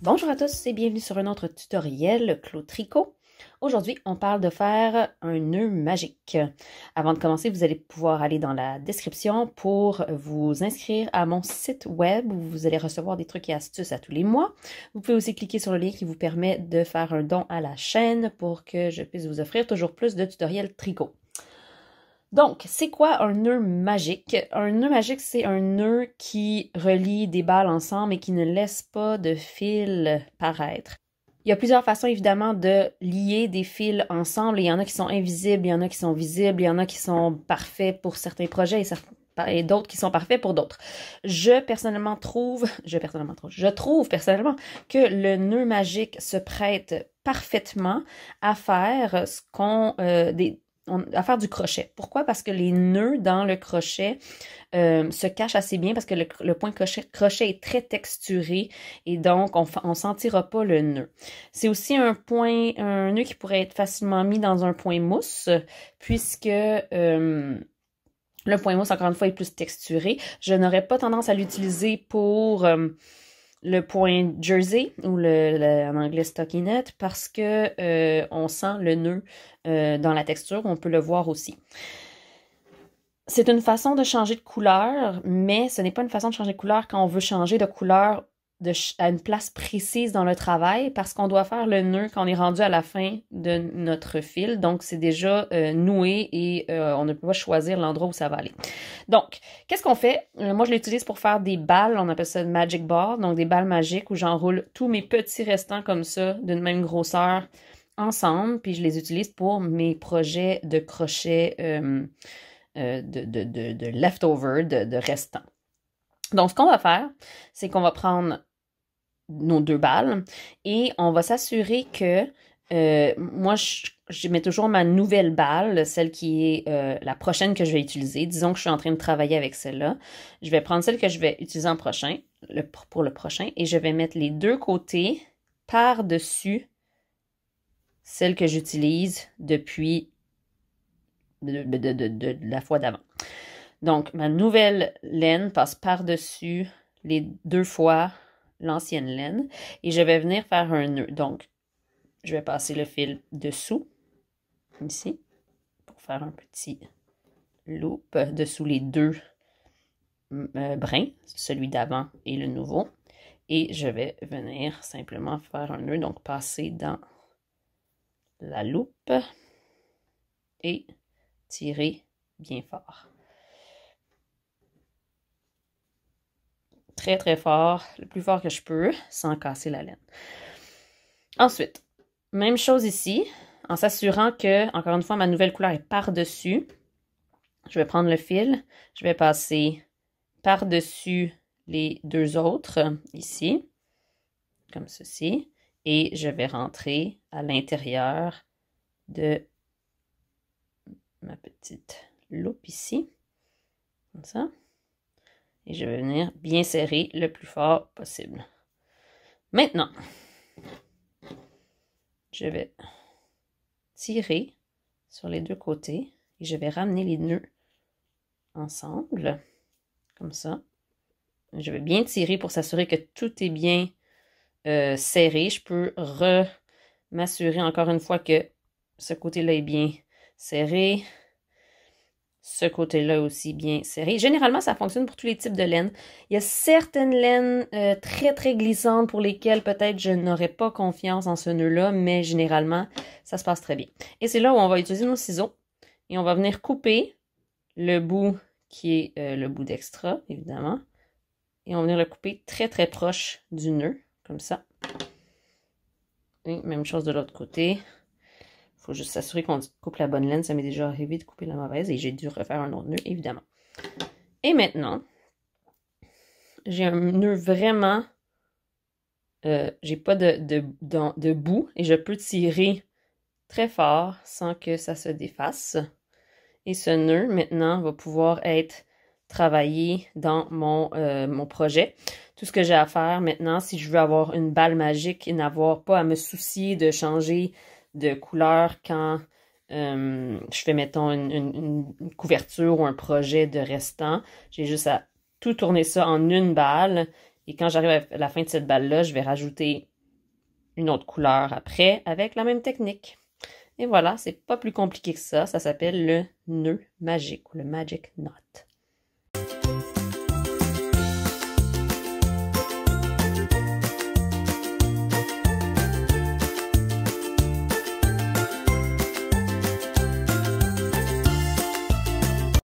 Bonjour à tous et bienvenue sur un autre tutoriel Clos Tricot. Aujourd'hui, on parle de faire un nœud magique. Avant de commencer, vous allez pouvoir aller dans la description pour vous inscrire à mon site web où vous allez recevoir des trucs et astuces à tous les mois. Vous pouvez aussi cliquer sur le lien qui vous permet de faire un don à la chaîne pour que je puisse vous offrir toujours plus de tutoriels tricot. Donc, c'est quoi un nœud magique? Un nœud magique, c'est un nœud qui relie des balles ensemble et qui ne laisse pas de fil paraître. Il y a plusieurs façons, évidemment, de lier des fils ensemble. Il y en a qui sont invisibles, il y en a qui sont visibles, il y en a qui sont parfaits pour certains projets et d'autres qui sont parfaits pour d'autres. Je trouve personnellement que le nœud magique se prête parfaitement à faire à faire du crochet. Pourquoi? Parce que les nœuds dans le crochet se cachent assez bien parce que le point crochet est très texturé et donc on sentira pas le nœud. C'est aussi un nœud qui pourrait être facilement mis dans un point mousse puisque le point mousse, encore une fois, est plus texturé. Je n'aurais pas tendance à l'utiliser pour le point jersey ou en anglais stockinette parce que on sent le nœud dans la texture, on peut le voir aussi. C'est une façon de changer de couleur, mais ce n'est pas une façon de changer de couleur quand on veut changer de couleur à une place précise dans le travail parce qu'on doit faire le nœud quand on est rendu à la fin de notre fil. Donc, c'est déjà noué et on ne peut pas choisir l'endroit où ça va aller. Donc, qu'est-ce qu'on fait? Moi, je l'utilise pour faire des balles. On appelle ça magic ball, donc des balles magiques où j'enroule tous mes petits restants comme ça d'une même grosseur ensemble. Puis, je les utilise pour mes projets de crochet de leftover, de restants. Donc, ce qu'on va faire, c'est qu'on va prendre nos deux balles et on va s'assurer que moi, je mets toujours ma nouvelle balle, celle qui est la prochaine que je vais utiliser. Disons que je suis en train de travailler avec celle-là. Je vais prendre celle que je vais utiliser pour le prochain et je vais mettre les deux côtés par-dessus celle que j'utilise depuis de la fois d'avant. Donc, ma nouvelle laine passe par-dessus les deux fois l'ancienne laine et je vais venir faire un nœud. Donc, je vais passer le fil dessous, ici, pour faire un petit loop dessous les deux brins, celui d'avant et le nouveau. Et je vais venir simplement faire un nœud, donc passer dans la loupe et tirer bien fort. Très, très fort, le plus fort que je peux, sans casser la laine. Ensuite, même chose ici, en s'assurant que, encore une fois, ma nouvelle couleur est par-dessus. Je vais prendre le fil, je vais passer par-dessus les deux autres, ici, comme ceci, et je vais rentrer à l'intérieur de ma petite loupe ici, comme ça. Et je vais venir bien serrer le plus fort possible. Maintenant, je vais tirer sur les deux côtés et je vais ramener les nœuds ensemble, comme ça. Je vais bien tirer pour s'assurer que tout est bien serré. Je peux m'assurer encore une fois que ce côté-là est bien serré. Ce côté-là aussi bien serré. Généralement, ça fonctionne pour tous les types de laine. Il y a certaines laines très, très glissantes pour lesquelles peut-être je n'aurais pas confiance en ce nœud-là, mais généralement, ça se passe très bien. Et c'est là où on va utiliser nos ciseaux et on va venir couper le bout qui est le bout d'extra, évidemment. Et on va venir le couper très, très proche du nœud, comme ça. Et même chose de l'autre côté. Il faut juste s'assurer qu'on coupe la bonne laine. Ça m'est déjà arrivé de couper la mauvaise et j'ai dû refaire un autre nœud, évidemment. Et maintenant, j'ai un nœud vraiment... j'ai pas de bout et je peux tirer très fort sans que ça se défasse. Et ce nœud, maintenant, va pouvoir être travaillé dans mon projet. Tout ce que j'ai à faire maintenant, si je veux avoir une balle magique et n'avoir pas à me soucier de changer de couleur quand je fais, mettons, une couverture ou un projet de restant. J'ai juste à tout tourner ça en une balle. Et quand j'arrive à la fin de cette balle-là, je vais rajouter une autre couleur après avec la même technique. Et voilà, c'est pas plus compliqué que ça. Ça s'appelle le nœud magique ou le magic knot.